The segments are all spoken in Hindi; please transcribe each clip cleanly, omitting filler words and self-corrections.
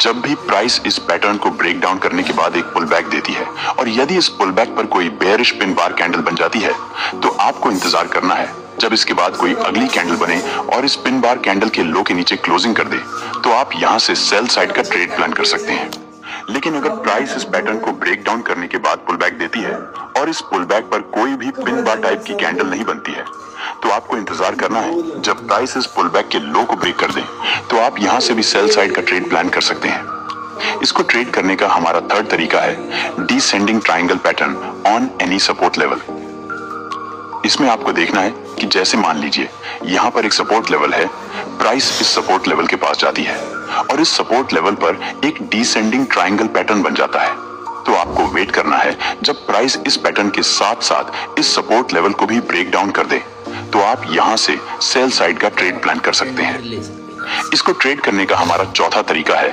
जब भी प्राइस इस पैटर्न को ब्रेक डाउन करने के बाद एक पुल बैक देती है और यदि इस पुल बैक पर कोई बेयरिश पिन बार कैंडल बन जाती है तो आपको इंतजार करना है जब इसके बाद कोई अगली कैंडल बने और इस पिन बार कैंडल के लो के नीचे क्लोजिंग कर दे तो आप यहां से सेल साइड का ट्रेड प्लान कर सकते हैं। लेकिन अगर प्राइस इस पैटर्न को ब्रेक डाउन करने के बाद पुल बैक देती है और इस पुल बैक पर कोई भी पिन बार टाइप की कैंडल नहीं बनती है तो आपको इंतजार करना है जब प्राइस इस पुल बैक के लो को ब्रेक कर दे तो आप यहां से भी सेल साइड का ट्रेड प्लान कर सकते हैं। इसको ट्रेड करने का हमारा थर्ड तरीका है descending triangle pattern on any support level. इसमें आपको देखना है कि जैसे मान लीजिए यहाँ पर एक सपोर्ट लेवल है, प्राइस इस सपोर्ट लेवल के पास जाती है और इस सपोर्ट लेवल पर एक डिसेंडिंग ट्रायंगल पैटर्न बन जाता है तो आपको वेट करना है जब प्राइस इस पैटर्न के साथ साथ इस सपोर्ट लेवल को भी ब्रेक डाउन कर दे तो आप यहां से सेल साइड का ट्रेड प्लान कर सकते हैं। इसको ट्रेड करने का हमारा चौथा तरीका है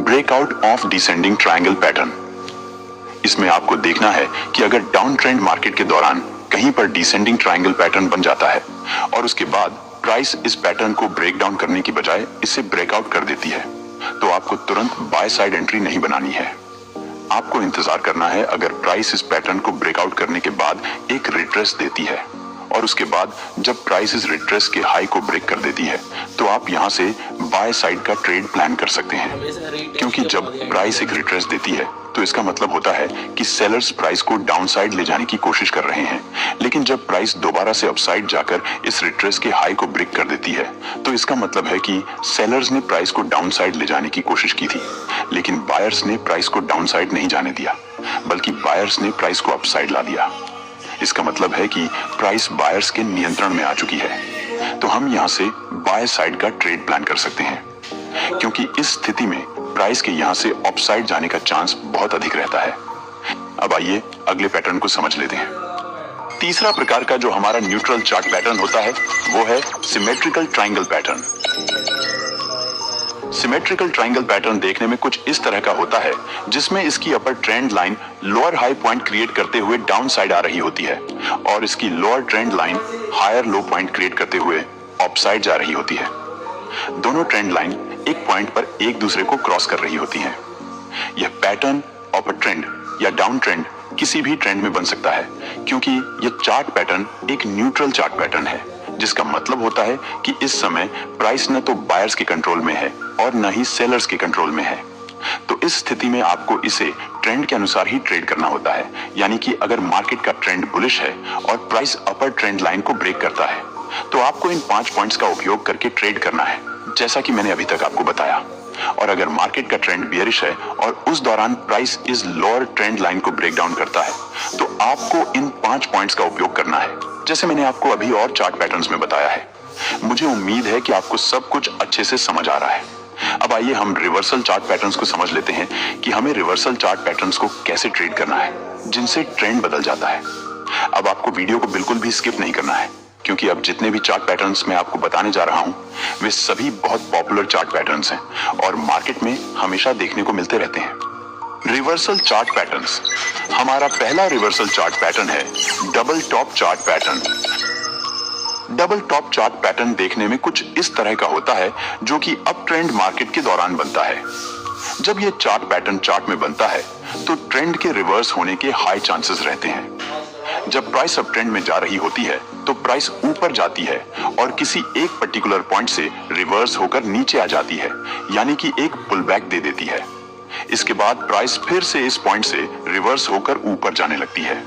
breakout of descending triangle pattern. इसमें आपको देखना है कि अगर डाउन ट्रेंड मार्केट के दौरान कहीं पर डिसेंडिंग ट्रायंगल पैटर्न बन जाता है और उसके बाद प्राइस इस पैटर्न को ब्रेक डाउन करने की बजाय इसे ब्रेकआउट कर देती है तो आपको तुरंत बाय साइड एंट्री नहीं बनानी है। आपको इंतजार करना है अगर प्राइस इस पैटर्न को ब्रेकआउट करने के बाद एक रिट्रेस देती है और उसके बाद जब प्राइस इस रिट्रेस के हाई को ब्रेक कर देती है तो आप यहां से बाय साइड का ट्रेड प्लान कर सकते हैं। क्योंकि जब प्राइस एक रिट्रेस देती है तो इसका मतलब होता है कि सेलर्स प्राइस को डाउन साइड ले जाने की कोशिश कर रहे हैं, लेकिन जब प्राइस दोबारा से अपसाइड जाकर इस रिट्रेस के हाई को ब्रेक कर देती है तो इसका मतलब है कि सेलर्स ने प्राइस को डाउन साइड ले जाने की कोशिश की थी, लेकिन बायर्स ने प्राइस को डाउन साइड नहीं जाने दिया बल्कि बायर्स ने प्राइस को अपसाइड ला दिया। इसका मतलब है कि प्राइस बायर्स के नियंत्रण में आ चुकी है तो हम यहां से बाय साइड का ट्रेड प्लान कर सकते हैं क्योंकि इस स्थिति में प्राइस के यहां से अपसाइड जाने का चांस बहुत अधिक रहता है। अब आइए अगले पैटर्न को समझ लेते हैं। तीसरा प्रकार का जो हमारा न्यूट्रल चार्ट पैटर्न होता है वो है symmetrical triangle pattern. Symmetrical triangle pattern देखने में कुछ इस तरह का होता है जिसमें इसकी अपर trend line lower high point create करते हुए डाउन साइड आ रही होती है और इसकी lower trend line higher low point create करते हुए अप साइड जा रही होती है। दोनों ट्रेंड लाइन एक पॉइंट पर एक दूसरे को क्रॉस कर रही होती हैं। यह पैटर्न अपर ट्रेंड या डाउन ट्रेंड किसी भी ट्रेंड में बन सकता है क्योंकि यह चार्ट पैटर्न एक न्यूट्रल चार्ट पैटर्न है जिसका मतलब होता है कि इस समय प्राइस न तो बायर्स के कंट्रोल में है और न ही सेलर्स के कंट्रोल में है। तो इस स्थिति में आपको इसे ट्रेंड के अनुसार ही ट्रेड करना होता है, यानी कि अगर मार्केट का ट्रेंड बुलिश है और प्राइस अपर ट्रेंड लाइन को ब्रेक करता है तो आपको इन 5 पॉइंट्स का उपयोग करके ट्रेड करना है जैसा कि मैंने अभी तक आपको बताया। और अगर मार्केट का ट्रेंड बियरिश है और उस दौरान प्राइस इस लोअर ट्रेंड लाइन को ब्रेक डाउन करता है तो आपको इन 5 पॉइंट्स का उपयोग करना है जैसे मैंने आपको अभी और चार्ट पैटर्न्स में बताया है। मुझे उम्मीद है कि आपको सब कुछ अच्छे से समझ आ रहा है। अब आइए हम रिवर्सल चार्ट पैटर्न्स को समझ लेते हैं कि हमें रिवर्सल चार्ट पैटर्न्स को कैसे ट्रेड करना है जिनसे ट्रेंड बदल जाता है। अब आपको वीडियो को बिल्कुल भी स्किप नहीं करना है क्योंकि अब जितने भी चार्ट पैटर्न्स मैं आपको बताने जा रहा हूं वे सभी बहुत पॉपुलर चार्ट पैटर्न्स हैं और मार्केट में हमेशा देखने को मिलते रहते हैं। Reversal chart patterns. हमारा पहला रिवर्सल चार्ट पैटर्न है double top chart pattern. Double top chart pattern देखने में कुछ इस तरह का होता है जो कि अप ट्रेंड मार्केट के दौरान बनता है। जब यह चार्ट पैटर्न चार्ट में बनता है तो ट्रेंड के रिवर्स होने के हाई चांसेस रहते हैं। जब प्राइस अप ट्रेंड में जा रही होती है तो प्राइस ऊपर जाती है और किसी एक पर्टिकुलर पॉइंट से रिवर्स होकर नीचे आ जाती है, यानी कि एक पुल बैक दे देती है। इसके बाद प्राइस फिर से इस पॉइंट से रिवर्स होकर ऊपर जाने लगती है।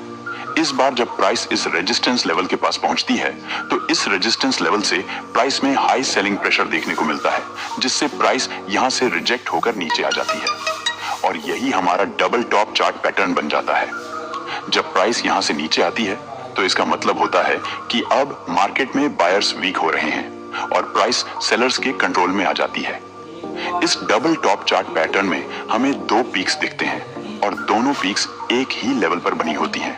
इस बार जब प्राइस इस रेजिस्टेंस लेवल के पास पहुंचती है तो इस रेजिस्टेंस लेवल से प्राइस में हाई सेलिंग प्रेशर देखने को मिलता है जिससे प्राइस यहां से रिजेक्ट होकर नीचे आ जाती है और यही हमारा डबल टॉप चार्ट पैटर्न बन जाता है। जब प्राइस यहां से नीचे आती है तो इसका मतलब होता है कि अब मार्केट में बायर्स वीक हो रहे हैं और प्राइस सेलर्स के कंट्रोल में आ जाती है। इस डबल टॉप चार्ट पैटर्न में हमें 2 पीक्स दिखते हैं और दोनों पीक्स एक ही लेवल पर बनी होती हैं।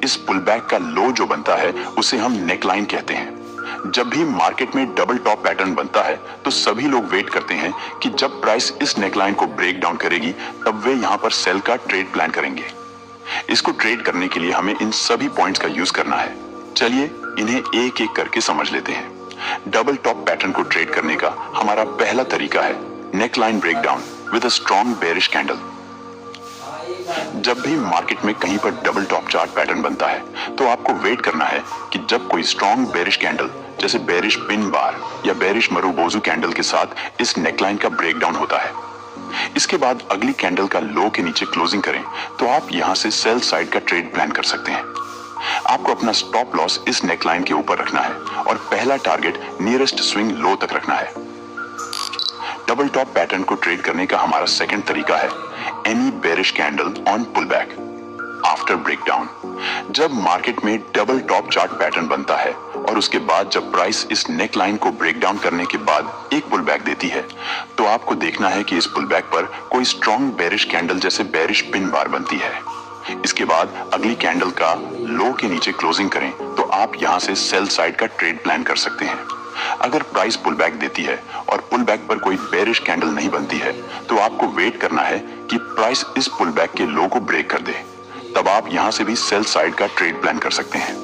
इस पुल बैक का लो जो बनता है उसे हम नेकलाइन कहते हैं। जब भी मार्केट में डबल टॉप पैटर्न बनता है तो सभी लोग वेट करते हैं कि जब प्राइस इस नेकलाइन को ब्रेक डाउन करेगी तब वे यहां पर सेल का ट्रेड प्लान करेंगे। इसको ट्रेड करने के लिए हमें इन सभी पॉइंट्स का यूज करना है। चलिए इन्हें एक एक करके समझ लेते हैं। डबल टॉप पैटर्न को ट्रेड करने का हमारा पहला तरीका है neckline breakdown. with a strong bearish candle. जब भी मार्केट में कहीं पर डबल टॉप चार्ट पैटर्न बनता है तो आपको वेट करना है कि जब कोई स्ट्रॉन्ग बेरिश कैंडल जैसे बेरिश पिन बार या बेरिश मरुबोजू कैंडल के साथ इस नेकलाइन का ब्रेकडाउन होता है। इसके बाद अगली कैंडल का लो के नीचे क्लोजिंग करें तो आप यहां से सेल साइड का ट्रेड प्लान कर सकते हैं। आपको अपना स्टॉप लॉस इस नेकलाइन के ऊपर रखना है और पहला टारगेट नियरेस्ट स्विंग लो तक रखना है। डबल टॉप पैटर्न को ट्रेड करने का हमारा सेकंड तरीका है any bearish candle on pullback after breakdown. जब मार्केट में डबल टॉप चार्ट पैटर्न बनता है और उसके बाद जब प्राइस इस नेक लाइन को ब्रेकडाउन करने के बाद एक पुलबैक देती है तो आपको देखना है कि इस पुलबैक पर कोई स्ट्रॉन्ग बेरिश कैंडल जैसे बेरिश पिन बार बनती है। इसके बाद अगली कैंडल का लो के नीचे क्लोजिंग करें तो आप यहां से सेल साइड का ट्रेड प्लान कर सकते हैं। अगर प्राइस पुलबैक देती है और पुलबैक पर कोई बेरिश कैंडल नहीं बनती है तो आपको वेट करना है कि प्राइस इस पुलबैक के लो को ब्रेक कर दे, तब आप यहां से भी सेल साइड का ट्रेड प्लान कर सकते हैं।